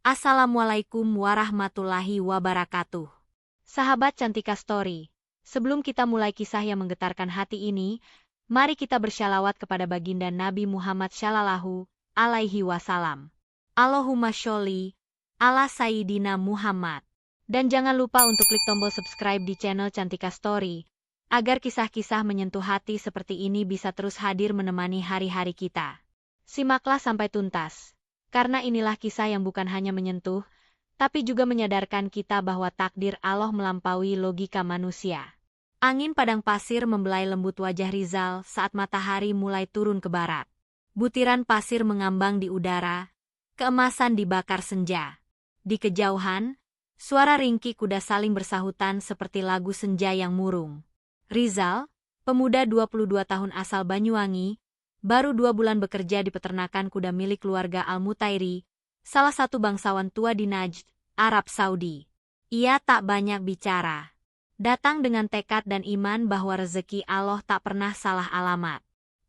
Assalamualaikum warahmatullahi wabarakatuh. Sahabat Cantika Story, sebelum kita mulai kisah yang menggetarkan hati ini, mari kita bersyalawat kepada baginda Nabi Muhammad Shallallahu alaihi wasallam. Allahumma sholli ala Sayyidina Muhammad. Dan jangan lupa untuk klik tombol subscribe di channel Cantika Story, agar kisah-kisah menyentuh hati seperti ini bisa terus hadir menemani hari-hari kita. Simaklah sampai tuntas, karena inilah kisah yang bukan hanya menyentuh, tapi juga menyadarkan kita bahwa takdir Allah melampaui logika manusia. Angin padang pasir membelai lembut wajah Rizal saat matahari mulai turun ke barat. Butiran pasir mengambang di udara, keemasan dibakar senja. Di kejauhan, suara ringkih kuda saling bersahutan seperti lagu senja yang murung. Rizal, pemuda 22 tahun asal Banyuwangi, baru 2 bulan bekerja di peternakan kuda milik keluarga Al-Mutairi, salah satu bangsawan tua di Najd, Arab Saudi. Ia tak banyak bicara. Datang dengan tekad dan iman bahwa rezeki Allah tak pernah salah alamat.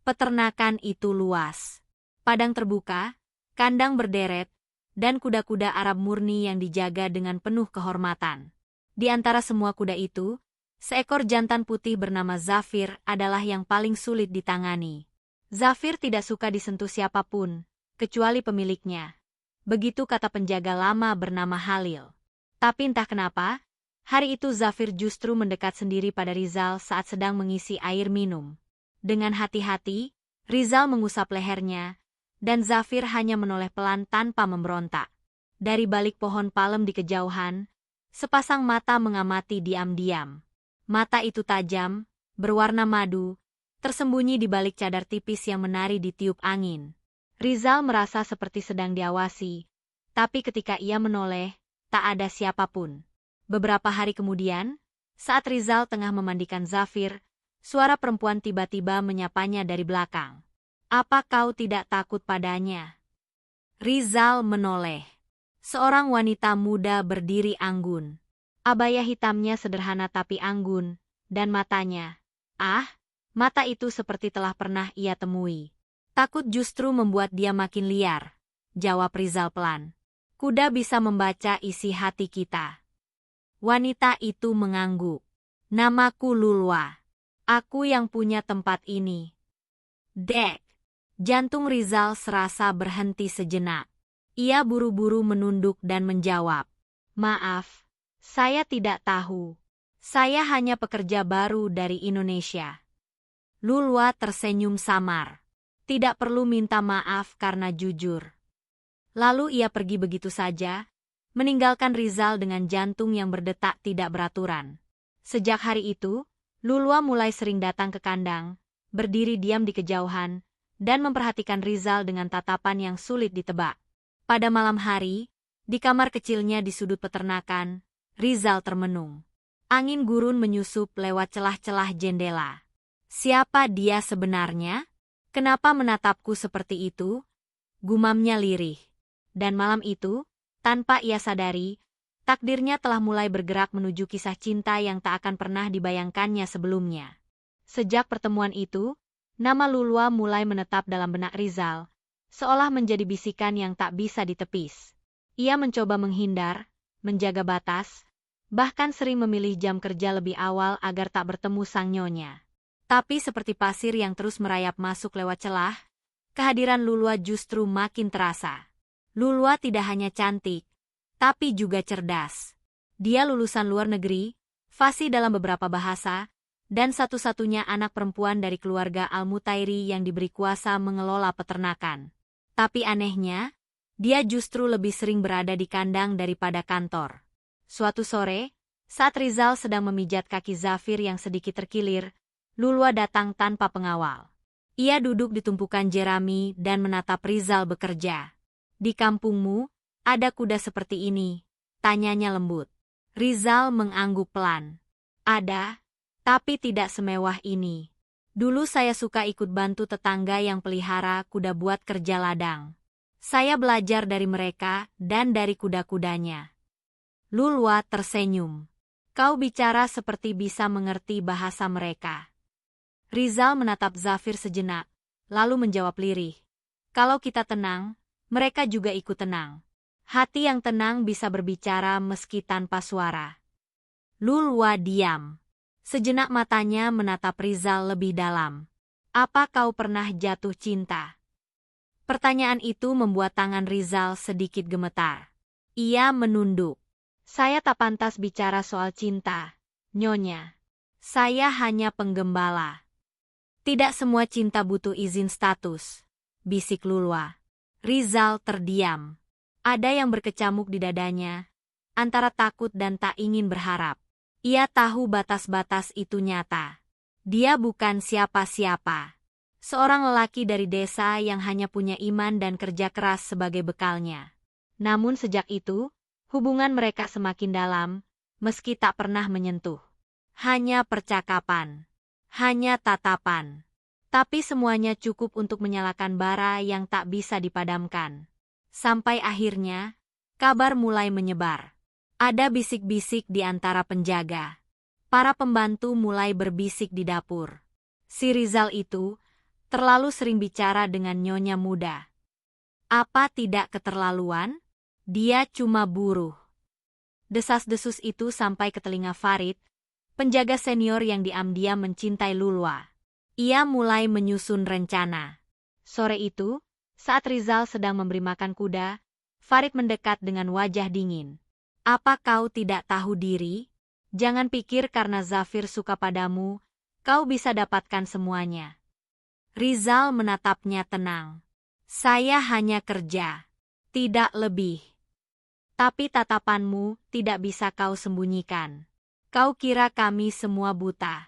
Peternakan itu luas. Padang terbuka, kandang berderet, dan kuda-kuda Arab murni yang dijaga dengan penuh kehormatan. Di antara semua kuda itu, seekor jantan putih bernama Zafir adalah yang paling sulit ditangani. Zafir tidak suka disentuh siapapun, kecuali pemiliknya. Begitu kata penjaga lama bernama Halil. Tapi entah kenapa, hari itu Zafir justru mendekat sendiri pada Rizal saat sedang mengisi air minum. Dengan hati-hati, Rizal mengusap lehernya, dan Zafir hanya menoleh pelan tanpa memberontak. Dari balik pohon palem di kejauhan, sepasang mata mengamati diam-diam. Mata itu tajam, berwarna madu, tersembunyi di balik cadar tipis yang menari di tiup angin. Rizal merasa seperti sedang diawasi, tapi ketika ia menoleh, tak ada siapapun. Beberapa hari kemudian, saat Rizal tengah memandikan Zafir, suara perempuan tiba-tiba menyapanya dari belakang. "Apa kau tidak takut padanya?" Rizal menoleh. Seorang wanita muda berdiri anggun. Abaya hitamnya sederhana tapi anggun, dan matanya, mata itu seperti telah pernah ia temui. "Takut justru membuat dia makin liar," jawab Rizal pelan. "Kuda bisa membaca isi hati kita." Wanita itu mengangguk. "Namaku Lulwa. Aku yang punya tempat ini." Dek! Jantung Rizal serasa berhenti sejenak. Ia buru-buru menunduk dan menjawab, "Maaf, saya tidak tahu. Saya hanya pekerja baru dari Indonesia." Lulwa tersenyum samar. Tidak perlu minta maaf karena jujur. Lalu ia pergi begitu saja, meninggalkan Rizal dengan jantung yang berdetak tidak beraturan. Sejak hari itu, Lulwa mulai sering datang ke kandang, berdiri diam di kejauhan, dan memperhatikan Rizal dengan tatapan yang sulit ditebak. Pada malam hari, di kamar kecilnya di sudut peternakan, Rizal termenung. Angin gurun menyusup lewat celah-celah jendela. "Siapa dia sebenarnya? Kenapa menatapku seperti itu?" gumamnya lirih. Dan malam itu, tanpa ia sadari, takdirnya telah mulai bergerak menuju kisah cinta yang tak akan pernah dibayangkannya sebelumnya. Sejak pertemuan itu, nama Lulwa mulai menetap dalam benak Rizal, seolah menjadi bisikan yang tak bisa ditepis. Ia mencoba menghindar, menjaga batas, bahkan sering memilih jam kerja lebih awal agar tak bertemu sang nyonya. Tapi seperti pasir yang terus merayap masuk lewat celah, kehadiran Lulwa justru makin terasa. Lulwa tidak hanya cantik, tapi juga cerdas. Dia lulusan luar negeri, fasih dalam beberapa bahasa, dan satu-satunya anak perempuan dari keluarga Al-Mutairi yang diberi kuasa mengelola peternakan. Tapi anehnya, dia justru lebih sering berada di kandang daripada kantor. Suatu sore, saat Rizal sedang memijat kaki Zafir yang sedikit terkilir, Lulwa datang tanpa pengawal. Ia duduk di tumpukan jerami dan menatap Rizal bekerja. "Di kampungmu, ada kuda seperti ini?" tanyanya lembut. Rizal mengangguk pelan. "Ada, tapi tidak semewah ini. Dulu saya suka ikut bantu tetangga yang pelihara kuda buat kerja ladang. Saya belajar dari mereka dan dari kuda-kudanya." Lulwa tersenyum. "Kau bicara seperti bisa mengerti bahasa mereka." Rizal menatap Zafir sejenak, lalu menjawab lirih, "Kalau kita tenang, mereka juga ikut tenang." Hati yang tenang bisa berbicara meski tanpa suara. Lulwa diam. Sejenak matanya menatap Rizal lebih dalam. Apa kau pernah jatuh cinta? Pertanyaan itu membuat tangan Rizal sedikit gemetar. Ia menunduk. Saya tak pantas bicara soal cinta, Nyonya. Saya hanya penggembala. Tidak semua cinta butuh izin status, bisik Lulwa. Rizal terdiam. Ada yang berkecamuk di dadanya, antara takut dan tak ingin berharap. Ia tahu batas-batas itu nyata. Dia bukan siapa-siapa. Seorang lelaki dari desa yang hanya punya iman dan kerja keras sebagai bekalnya. Namun sejak itu, hubungan mereka semakin dalam, meski tak pernah menyentuh. Hanya percakapan. Hanya tatapan. Tapi semuanya cukup untuk menyalakan bara yang tak bisa dipadamkan. Sampai akhirnya, kabar mulai menyebar. Ada bisik-bisik di antara penjaga. Para pembantu mulai berbisik di dapur. Si Rizal itu terlalu sering bicara dengan nyonya muda. Apa tidak keterlaluan? Dia cuma buruh. Desas-desus itu sampai ke telinga Farid, penjaga senior yang diam-diam mencintai Lulwa. Ia mulai menyusun rencana. Sore itu, saat Rizal sedang memberi makan kuda, Farid mendekat dengan wajah dingin. Apa kau tidak tahu diri? Jangan pikir karena Zafir suka padamu, kau bisa dapatkan semuanya. Rizal menatapnya tenang. Saya hanya kerja, tidak lebih. Tapi tatapanmu tidak bisa kau sembunyikan. Kau kira kami semua buta.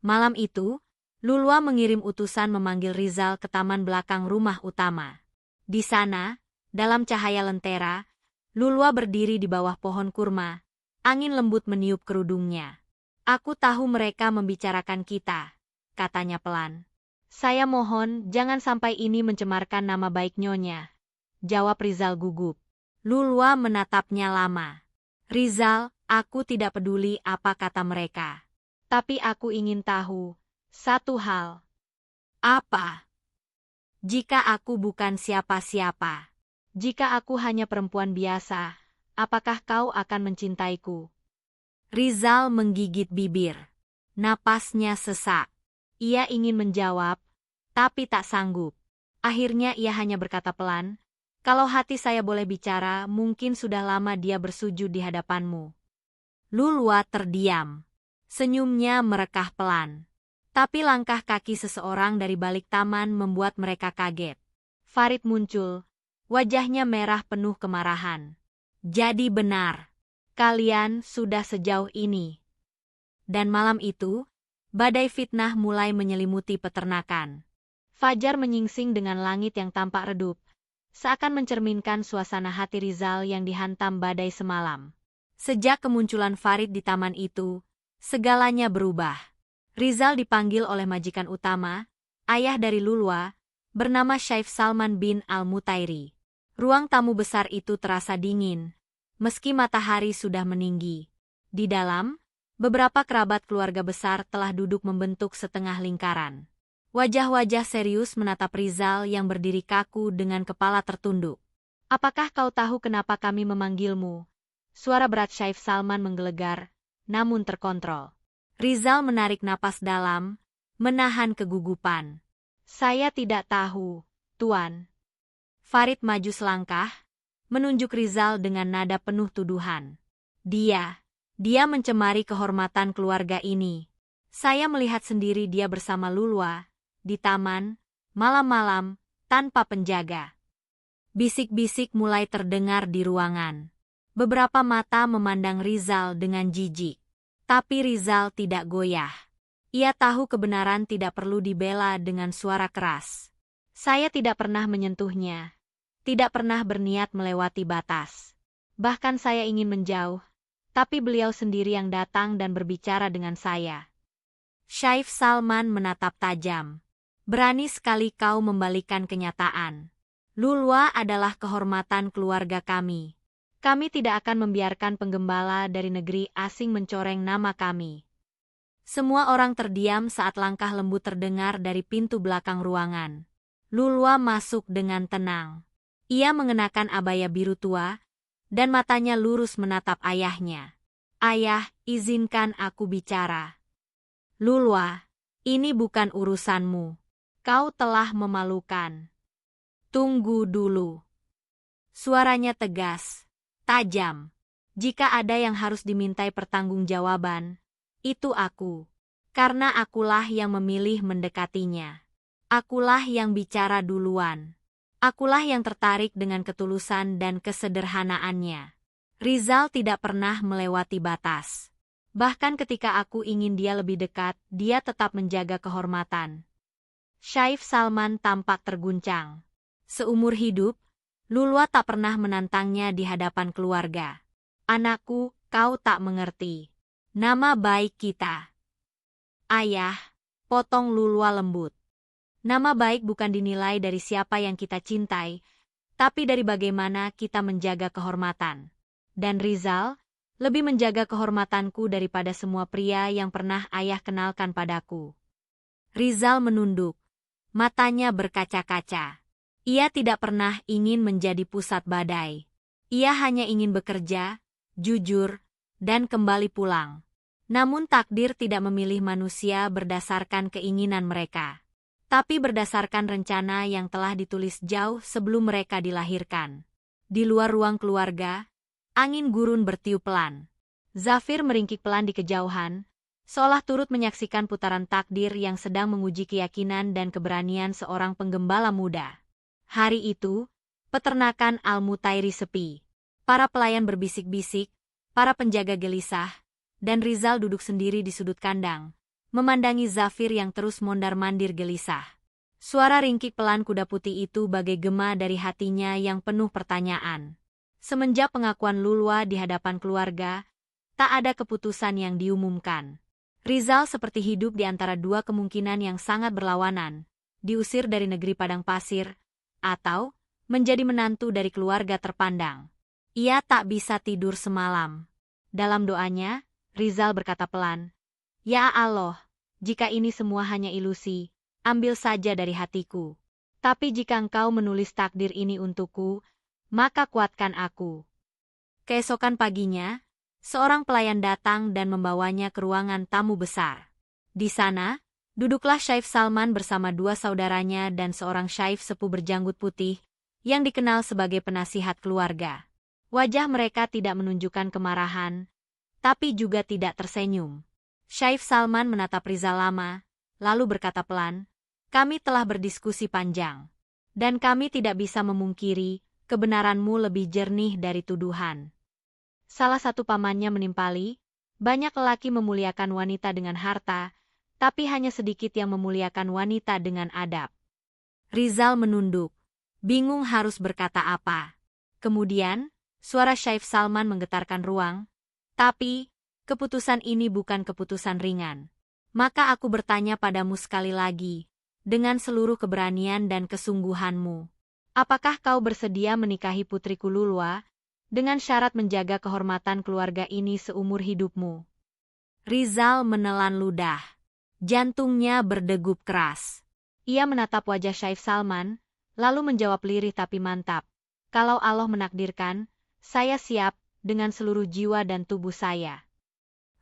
Malam itu, Lulwa mengirim utusan memanggil Rizal ke taman belakang rumah utama. Di sana, dalam cahaya lentera, Lulwa berdiri di bawah pohon kurma. Angin lembut meniup kerudungnya. Aku tahu mereka membicarakan kita, katanya pelan. Saya mohon jangan sampai ini mencemarkan nama baik Nyonya, jawab Rizal gugup. Lulwa menatapnya lama. Rizal, aku tidak peduli apa kata mereka. Tapi aku ingin tahu satu hal. Apa? Jika aku bukan siapa-siapa, jika aku hanya perempuan biasa, apakah kau akan mencintaiku? Rizal menggigit bibir. Napasnya sesak. Ia ingin menjawab, tapi tak sanggup. Akhirnya ia hanya berkata pelan, kalau hati saya boleh bicara, mungkin sudah lama dia bersujud di hadapanmu. Lulwa terdiam. Senyumnya merekah pelan. Tapi langkah kaki seseorang dari balik taman membuat mereka kaget. Farid muncul. Wajahnya merah penuh kemarahan. Jadi benar. Kalian sudah sejauh ini. Dan malam itu, badai fitnah mulai menyelimuti peternakan. Fajar menyingsing dengan langit yang tampak redup, seakan mencerminkan suasana hati Rizal yang dihantam badai semalam. Sejak kemunculan Farid di taman itu, segalanya berubah. Rizal dipanggil oleh majikan utama, ayah dari Lulwa, bernama Syaif Salman bin Al-Mutairi. Ruang tamu besar itu terasa dingin, meski matahari sudah meninggi. Di dalam, beberapa kerabat keluarga besar telah duduk membentuk setengah lingkaran. Wajah-wajah serius menatap Rizal yang berdiri kaku dengan kepala tertunduk. Apakah kau tahu kenapa kami memanggilmu? Suara berat Syaif Salman menggelegar, namun terkontrol. Rizal menarik napas dalam, menahan kegugupan. Saya tidak tahu, Tuan. Farid maju selangkah, menunjuk Rizal dengan nada penuh tuduhan. Dia mencemari kehormatan keluarga ini. Saya melihat sendiri dia bersama Lulwa, di taman, malam-malam, tanpa penjaga. Bisik-bisik mulai terdengar di ruangan. Beberapa mata memandang Rizal dengan jijik. Tapi Rizal tidak goyah. Ia tahu kebenaran tidak perlu dibela dengan suara keras. Saya tidak pernah menyentuhnya. Tidak pernah berniat melewati batas. Bahkan saya ingin menjauh. Tapi beliau sendiri yang datang dan berbicara dengan saya. Syaif Salman menatap tajam. Berani sekali kau membalikan kenyataan. Lulwa adalah kehormatan keluarga kami. Kami tidak akan membiarkan penggembala dari negeri asing mencoreng nama kami. Semua orang terdiam saat langkah lembut terdengar dari pintu belakang ruangan. Lulwa masuk dengan tenang. Ia mengenakan abaya biru tua, dan matanya lurus menatap ayahnya. Ayah, izinkan aku bicara. Lulwa, ini bukan urusanmu. Kau telah memalukan. Tunggu dulu. Suaranya tegas, tajam. Jika ada yang harus dimintai pertanggungjawaban, itu aku. Karena akulah yang memilih mendekatinya. Akulah yang bicara duluan. Akulah yang tertarik dengan ketulusan dan kesederhanaannya. Rizal tidak pernah melewati batas. Bahkan ketika aku ingin dia lebih dekat, dia tetap menjaga kehormatan. Saif Salman tampak terguncang. Seumur hidup, Lulwa tak pernah menantangnya di hadapan keluarga. Anakku, kau tak mengerti. Nama baik kita. Ayah, potong Lulwa lembut. Nama baik bukan dinilai dari siapa yang kita cintai, tapi dari bagaimana kita menjaga kehormatan. Dan Rizal, lebih menjaga kehormatanku daripada semua pria yang pernah ayah kenalkan padaku. Rizal menunduk. Matanya berkaca-kaca. Ia tidak pernah ingin menjadi pusat badai. Ia hanya ingin bekerja, jujur, dan kembali pulang. Namun takdir tidak memilih manusia berdasarkan keinginan mereka, tapi berdasarkan rencana yang telah ditulis jauh sebelum mereka dilahirkan. Di luar ruang keluarga, angin gurun bertiup pelan. Zafir meringkik pelan di kejauhan, seolah turut menyaksikan putaran takdir yang sedang menguji keyakinan dan keberanian seorang penggembala muda. Hari itu, peternakan Al-Mutairi sepi. Para pelayan berbisik-bisik, para penjaga gelisah, dan Rizal duduk sendiri di sudut kandang, memandangi Zafir yang terus mondar-mandir gelisah. Suara ringkik pelan kuda putih itu bagai gema dari hatinya yang penuh pertanyaan. Semenjak pengakuan Lulwa di hadapan keluarga, tak ada keputusan yang diumumkan. Rizal seperti hidup di antara dua kemungkinan yang sangat berlawanan, diusir dari negeri padang pasir, atau menjadi menantu dari keluarga terpandang. Ia tak bisa tidur semalam. Dalam doanya, Rizal berkata pelan, "Ya Allah, jika ini semua hanya ilusi, ambil saja dari hatiku. Tapi jika Engkau menulis takdir ini untukku, maka kuatkan aku." Keesokan paginya, seorang pelayan datang dan membawanya ke ruangan tamu besar. Di sana, duduklah Saif Salman bersama dua saudaranya dan seorang Saif sepuh berjanggut putih, yang dikenal sebagai penasihat keluarga. Wajah mereka tidak menunjukkan kemarahan, tapi juga tidak tersenyum. Saif Salman menatap Rizal lama, lalu berkata pelan, "Kami telah berdiskusi panjang, dan kami tidak bisa memungkiri kebenaranmu lebih jernih dari tuduhan." Salah satu pamannya menimpali, banyak lelaki memuliakan wanita dengan harta, tapi hanya sedikit yang memuliakan wanita dengan adab. Rizal menunduk, bingung harus berkata apa. Kemudian, suara Saif Salman menggetarkan ruang, "Tapi, keputusan ini bukan keputusan ringan. Maka aku bertanya padamu sekali lagi, dengan seluruh keberanian dan kesungguhanmu. Apakah kau bersedia menikahi putriku Lulwa, dengan syarat menjaga kehormatan keluarga ini seumur hidupmu?" Rizal menelan ludah. Jantungnya berdegup keras. Ia menatap wajah Saif Salman, lalu menjawab lirih tapi mantap, "Kalau Allah menakdirkan, saya siap dengan seluruh jiwa dan tubuh saya."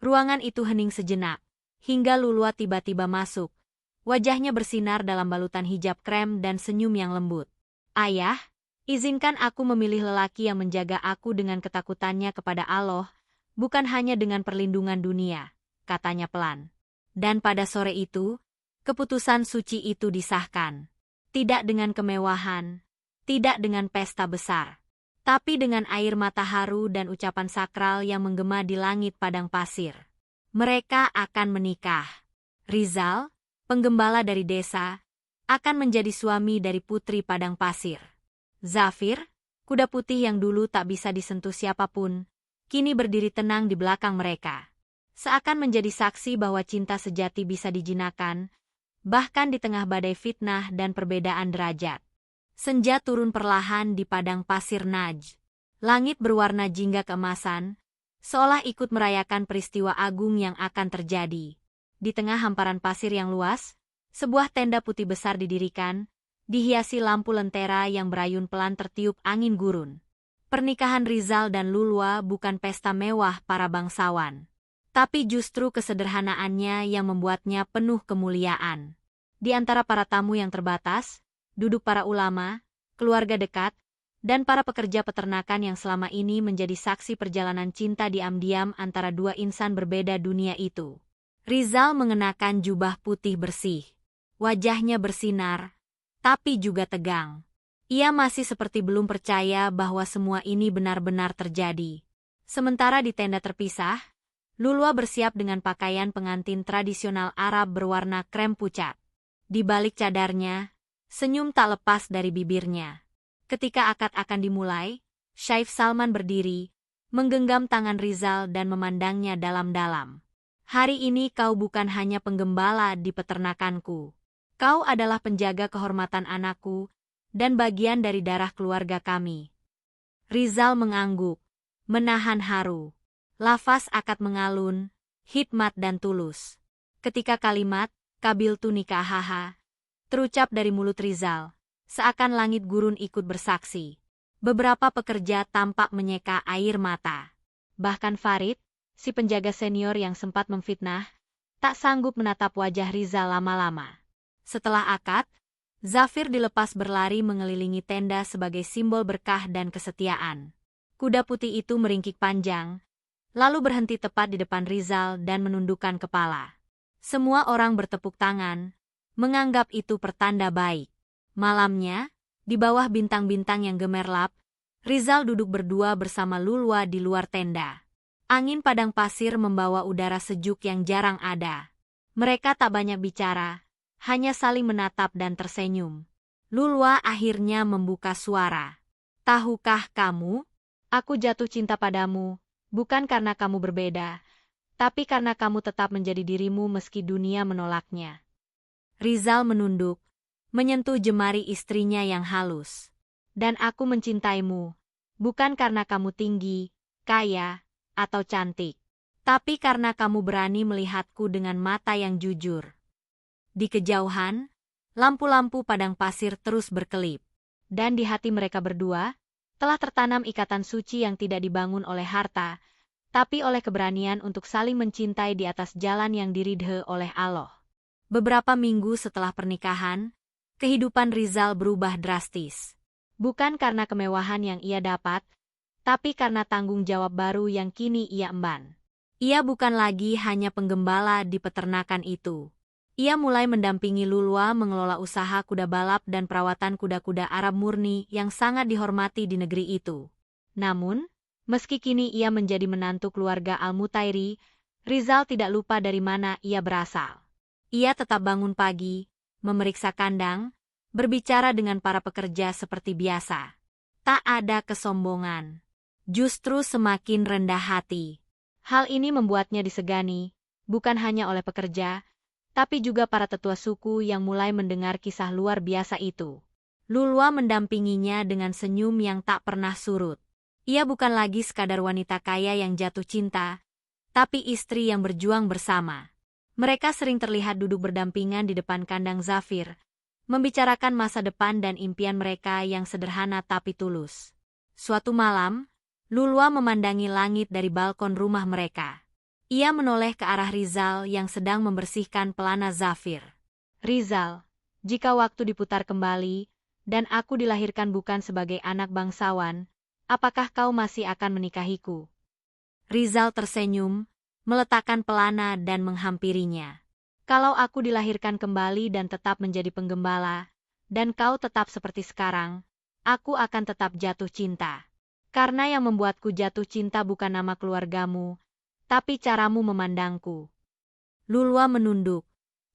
Ruangan itu hening sejenak, hingga Lulwa tiba-tiba masuk. Wajahnya bersinar dalam balutan hijab krem dan senyum yang lembut. "Ayah, izinkan aku memilih lelaki yang menjaga aku dengan ketakutannya kepada Allah, bukan hanya dengan perlindungan dunia," katanya pelan. Dan pada sore itu, keputusan suci itu disahkan. Tidak dengan kemewahan, tidak dengan pesta besar, tapi dengan air mata haru dan ucapan sakral yang menggema di langit padang pasir. Mereka akan menikah. Rizal, penggembala dari desa, akan menjadi suami dari putri padang pasir. Zafir, kuda putih yang dulu tak bisa disentuh siapapun, kini berdiri tenang di belakang mereka. Seakan menjadi saksi bahwa cinta sejati bisa dijinakan, bahkan di tengah badai fitnah dan perbedaan derajat. Senja turun perlahan di padang pasir Najd. Langit berwarna jingga keemasan, seolah ikut merayakan peristiwa agung yang akan terjadi. Di tengah hamparan pasir yang luas, sebuah tenda putih besar didirikan, dihiasi lampu lentera yang berayun pelan tertiup angin gurun. Pernikahan Rizal dan Lulwa bukan pesta mewah para bangsawan, tapi justru kesederhanaannya yang membuatnya penuh kemuliaan. Di antara para tamu yang terbatas, duduk para ulama, keluarga dekat, dan para pekerja peternakan yang selama ini menjadi saksi perjalanan cinta diam-diam antara dua insan berbeda dunia itu. Rizal mengenakan jubah putih bersih. Wajahnya bersinar, tapi juga tegang. Ia masih seperti belum percaya bahwa semua ini benar-benar terjadi. Sementara di tenda terpisah, Lulwa bersiap dengan pakaian pengantin tradisional Arab berwarna krem pucat. Di balik cadarnya, senyum tak lepas dari bibirnya. Ketika akad akan dimulai, Syaif Salman berdiri, menggenggam tangan Rizal dan memandangnya dalam-dalam. Hari ini kau bukan hanya penggembala di peternakanku. Kau adalah penjaga kehormatan anakku dan bagian dari darah keluarga kami. Rizal mengangguk, menahan haru. Lafaz akad mengalun, hikmat dan tulus. Ketika kalimat, kabiltu nikahaha, terucap dari mulut Rizal, seakan langit gurun ikut bersaksi. Beberapa pekerja tampak menyeka air mata. Bahkan Farid, si penjaga senior yang sempat memfitnah, tak sanggup menatap wajah Rizal lama-lama. Setelah akad, Zafir dilepas berlari mengelilingi tenda sebagai simbol berkah dan kesetiaan. Kuda putih itu meringkik panjang, lalu berhenti tepat di depan Rizal dan menundukkan kepala. Semua orang bertepuk tangan, menganggap itu pertanda baik. Malamnya, di bawah bintang-bintang yang gemerlap, Rizal duduk berdua bersama Lulwa di luar tenda. Angin padang pasir membawa udara sejuk yang jarang ada. Mereka tak banyak bicara, hanya saling menatap dan tersenyum. Lulwa akhirnya membuka suara. Tahukah kamu, aku jatuh cinta padamu, bukan karena kamu berbeda, tapi karena kamu tetap menjadi dirimu meski dunia menolaknya. Rizal menunduk, menyentuh jemari istrinya yang halus. Dan aku mencintaimu, bukan karena kamu tinggi, kaya, atau cantik, tapi karena kamu berani melihatku dengan mata yang jujur. Di kejauhan, lampu-lampu padang pasir terus berkelip, dan di hati mereka berdua, telah tertanam ikatan suci yang tidak dibangun oleh harta, tapi oleh keberanian untuk saling mencintai di atas jalan yang diridhe oleh Allah. Beberapa minggu setelah pernikahan, kehidupan Rizal berubah drastis. Bukan karena kemewahan yang ia dapat, tapi karena tanggung jawab baru yang kini ia emban. Ia bukan lagi hanya penggembala di peternakan itu. Ia mulai mendampingi Lulwa mengelola usaha kuda balap dan perawatan kuda-kuda Arab murni yang sangat dihormati di negeri itu. Namun, meski kini ia menjadi menantu keluarga Al-Mutairi, Rizal tidak lupa dari mana ia berasal. Ia tetap bangun pagi, memeriksa kandang, berbicara dengan para pekerja seperti biasa. Tak ada kesombongan. Justru semakin rendah hati. Hal ini membuatnya disegani, bukan hanya oleh pekerja, tapi juga para tetua suku yang mulai mendengar kisah luar biasa itu. Lulwa mendampinginya dengan senyum yang tak pernah surut. Ia bukan lagi sekadar wanita kaya yang jatuh cinta, tapi istri yang berjuang bersama. Mereka sering terlihat duduk berdampingan di depan kandang Zafir, membicarakan masa depan dan impian mereka yang sederhana tapi tulus. Suatu malam, Lulwa memandangi langit dari balkon rumah mereka. Ia menoleh ke arah Rizal yang sedang membersihkan pelana Zafir. Rizal, jika waktu diputar kembali, dan aku dilahirkan bukan sebagai anak bangsawan, apakah kau masih akan menikahiku? Rizal tersenyum, meletakkan pelana dan menghampirinya. Kalau aku dilahirkan kembali dan tetap menjadi penggembala, dan kau tetap seperti sekarang, aku akan tetap jatuh cinta. Karena yang membuatku jatuh cinta bukan nama keluargamu, tapi caramu memandangku. Lulwa menunduk.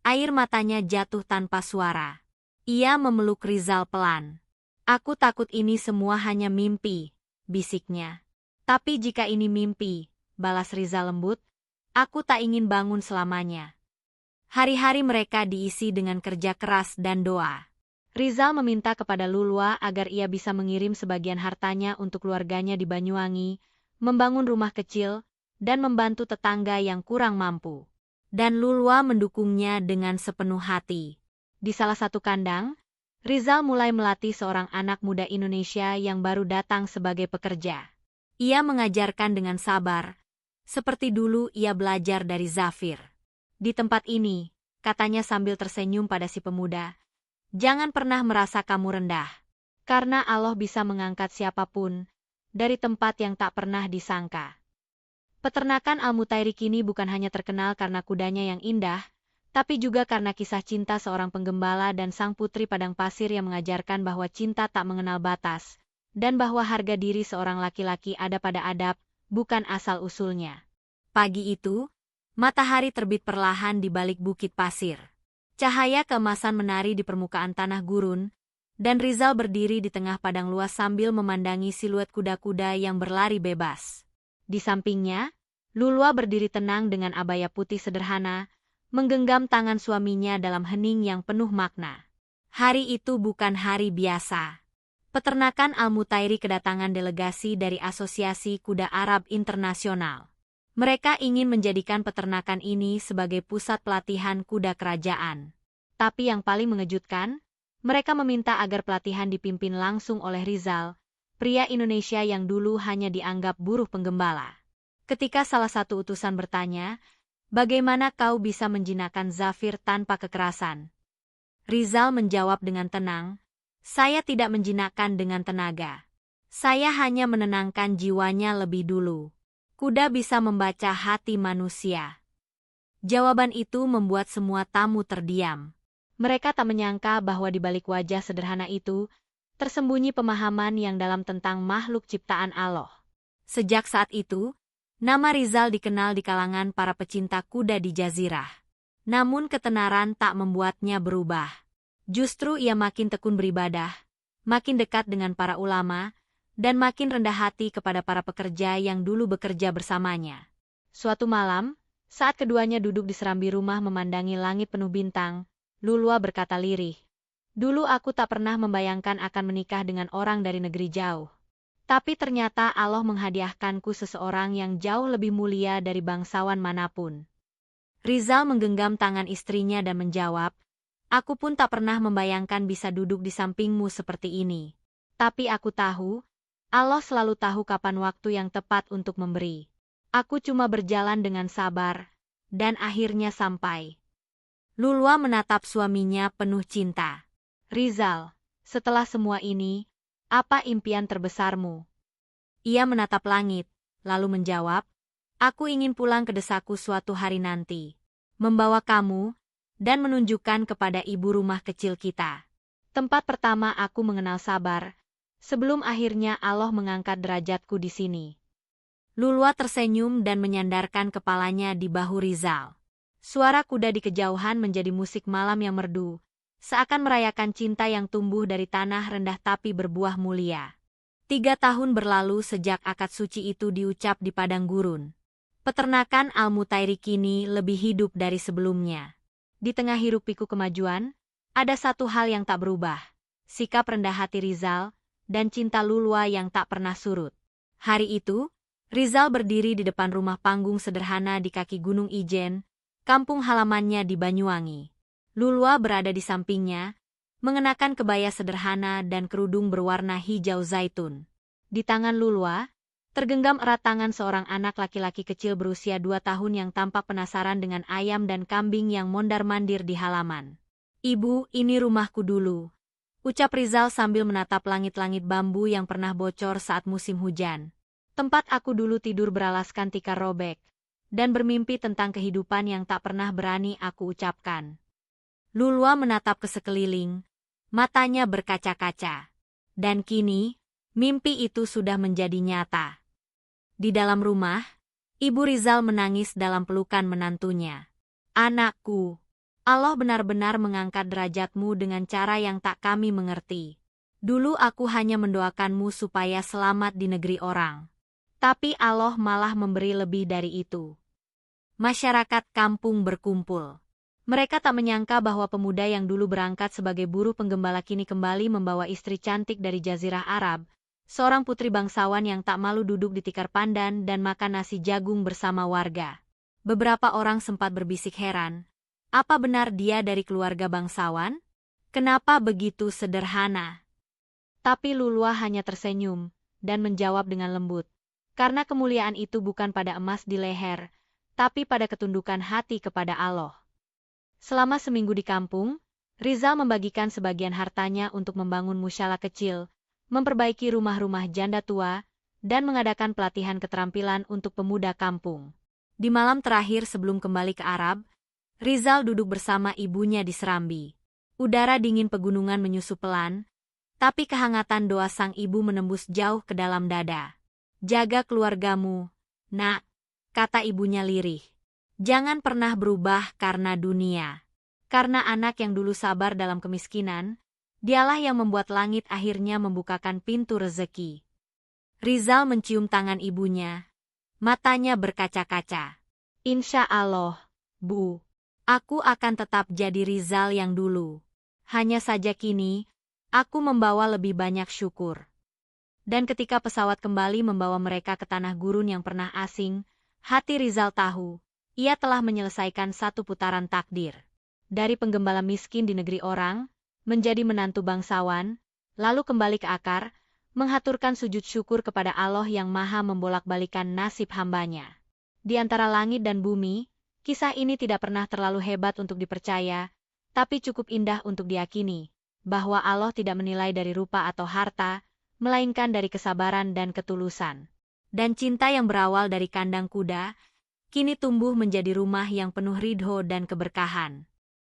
Air matanya jatuh tanpa suara. Ia memeluk Rizal pelan. Aku takut ini semua hanya mimpi, bisiknya. Tapi jika ini mimpi, balas Rizal lembut, aku tak ingin bangun selamanya. Hari-hari mereka diisi dengan kerja keras dan doa. Rizal meminta kepada Lulwa agar ia bisa mengirim sebagian hartanya untuk keluarganya di Banyuwangi, membangun rumah kecil, dan membantu tetangga yang kurang mampu. Dan Lulwa mendukungnya dengan sepenuh hati. Di salah satu kandang, Rizal mulai melatih seorang anak muda Indonesia yang baru datang sebagai pekerja. Ia mengajarkan dengan sabar, seperti dulu ia belajar dari Zafir. Di tempat ini, katanya sambil tersenyum pada si pemuda, jangan pernah merasa kamu rendah, karena Allah bisa mengangkat siapapun dari tempat yang tak pernah disangka. Peternakan Al-Mutairi kini bukan hanya terkenal karena kudanya yang indah, tapi juga karena kisah cinta seorang penggembala dan sang putri padang pasir yang mengajarkan bahwa cinta tak mengenal batas, dan bahwa harga diri seorang laki-laki ada pada adab, bukan asal-usulnya. Pagi itu, matahari terbit perlahan di balik bukit pasir. Cahaya keemasan menari di permukaan tanah gurun, dan Rizal berdiri di tengah padang luas sambil memandangi siluet kuda-kuda yang berlari bebas. Di sampingnya, Lulua berdiri tenang dengan abaya putih sederhana, menggenggam tangan suaminya dalam hening yang penuh makna. Hari itu bukan hari biasa. Peternakan Al-Mutairi kedatangan delegasi dari Asosiasi Kuda Arab Internasional. Mereka ingin menjadikan peternakan ini sebagai pusat pelatihan kuda kerajaan. Tapi yang paling mengejutkan, mereka meminta agar pelatihan dipimpin langsung oleh Rizal, pria Indonesia yang dulu hanya dianggap buruh penggembala. Ketika salah satu utusan bertanya, bagaimana kau bisa menjinakkan Zafir tanpa kekerasan? Rizal menjawab dengan tenang, saya tidak menjinakkan dengan tenaga. Saya hanya menenangkan jiwanya lebih dulu. Kuda bisa membaca hati manusia. Jawaban itu membuat semua tamu terdiam. Mereka tak menyangka bahwa di balik wajah sederhana itu, tersembunyi pemahaman yang dalam tentang makhluk ciptaan Allah. Sejak saat itu, nama Rizal dikenal di kalangan para pecinta kuda di Jazirah. Namun ketenaran tak membuatnya berubah. Justru ia makin tekun beribadah, makin dekat dengan para ulama, dan makin rendah hati kepada para pekerja yang dulu bekerja bersamanya. Suatu malam, saat keduanya duduk di serambi rumah memandangi langit penuh bintang, Lulua berkata lirih, dulu aku tak pernah membayangkan akan menikah dengan orang dari negeri jauh. Tapi ternyata Allah menghadiahkanku seseorang yang jauh lebih mulia dari bangsawan manapun. Rizal menggenggam tangan istrinya dan menjawab, aku pun tak pernah membayangkan bisa duduk di sampingmu seperti ini. Tapi aku tahu, Allah selalu tahu kapan waktu yang tepat untuk memberi. Aku cuma berjalan dengan sabar, dan akhirnya sampai. Lulua menatap suaminya penuh cinta. Rizal, setelah semua ini, apa impian terbesarmu? Ia menatap langit, lalu menjawab, aku ingin pulang ke desaku suatu hari nanti, membawa kamu, dan menunjukkan kepada ibu rumah kecil kita. Tempat pertama aku mengenal sabar, sebelum akhirnya Allah mengangkat derajatku di sini. Lulua tersenyum dan menyandarkan kepalanya di bahu Rizal. Suara kuda di kejauhan menjadi musik malam yang merdu, seakan merayakan cinta yang tumbuh dari tanah rendah tapi berbuah mulia. 3 tahun berlalu sejak akad suci itu diucap di padang gurun. Peternakan Al-Mutairi kini lebih hidup dari sebelumnya. Di tengah hiruk-pikuk kemajuan, ada satu hal yang tak berubah. Sikap rendah hati Rizal, dan cinta Lulua yang tak pernah surut. Hari itu, Rizal berdiri di depan rumah panggung sederhana di kaki Gunung Ijen, kampung halamannya di Banyuwangi. Lulua berada di sampingnya, mengenakan kebaya sederhana dan kerudung berwarna hijau zaitun. Di tangan Lulua, tergenggam erat tangan seorang anak laki-laki kecil berusia 2 tahun yang tampak penasaran dengan ayam dan kambing yang mondar-mandir di halaman. Ibu, ini rumahku dulu, ucap Rizal sambil menatap langit-langit bambu yang pernah bocor saat musim hujan. Tempat aku dulu tidur beralaskan tikar robek, dan bermimpi tentang kehidupan yang tak pernah berani aku ucapkan. Lulua menatap ke sekeliling, matanya berkaca-kaca. Dan kini, mimpi itu sudah menjadi nyata. Di dalam rumah, Ibu Rizal menangis dalam pelukan menantunya. Anakku, Allah benar-benar mengangkat derajatmu dengan cara yang tak kami mengerti. Dulu aku hanya mendoakanmu supaya selamat di negeri orang. Tapi Allah malah memberi lebih dari itu. Masyarakat kampung berkumpul. Mereka tak menyangka bahwa pemuda yang dulu berangkat sebagai buruh penggembala kini kembali membawa istri cantik dari Jazirah Arab, seorang putri bangsawan yang tak malu duduk di tikar pandan dan makan nasi jagung bersama warga. Beberapa orang sempat berbisik heran, apa benar dia dari keluarga bangsawan? Kenapa begitu sederhana? Tapi Lulua hanya tersenyum dan menjawab dengan lembut. Karena kemuliaan itu bukan pada emas di leher, tapi pada ketundukan hati kepada Allah. Selama seminggu di kampung, Rizal membagikan sebagian hartanya untuk membangun musyala kecil, memperbaiki rumah-rumah janda tua, dan mengadakan pelatihan keterampilan untuk pemuda kampung. Di malam terakhir sebelum kembali ke Arab, Rizal duduk bersama ibunya di serambi. Udara dingin pegunungan menyusup pelan, tapi kehangatan doa sang ibu menembus jauh ke dalam dada. Jaga keluargamu, nak, kata ibunya lirih. Jangan pernah berubah karena dunia. Karena anak yang dulu sabar dalam kemiskinan, dialah yang membuat langit akhirnya membukakan pintu rezeki. Rizal mencium tangan ibunya. Matanya berkaca-kaca. Insya Allah, Bu. Aku akan tetap jadi Rizal yang dulu. Hanya saja kini, aku membawa lebih banyak syukur. Dan ketika pesawat kembali membawa mereka ke tanah gurun yang pernah asing, hati Rizal tahu, ia telah menyelesaikan satu putaran takdir. Dari penggembala miskin di negeri orang, menjadi menantu bangsawan, lalu kembali ke akar, menghaturkan sujud syukur kepada Allah yang maha membolak-balikan nasib hambanya. Di antara langit dan bumi, kisah ini tidak pernah terlalu hebat untuk dipercaya, tapi cukup indah untuk diyakini, bahwa Allah tidak menilai dari rupa atau harta, melainkan dari kesabaran dan ketulusan. Dan cinta yang berawal dari kandang kuda, kini tumbuh menjadi rumah yang penuh ridho dan keberkahan.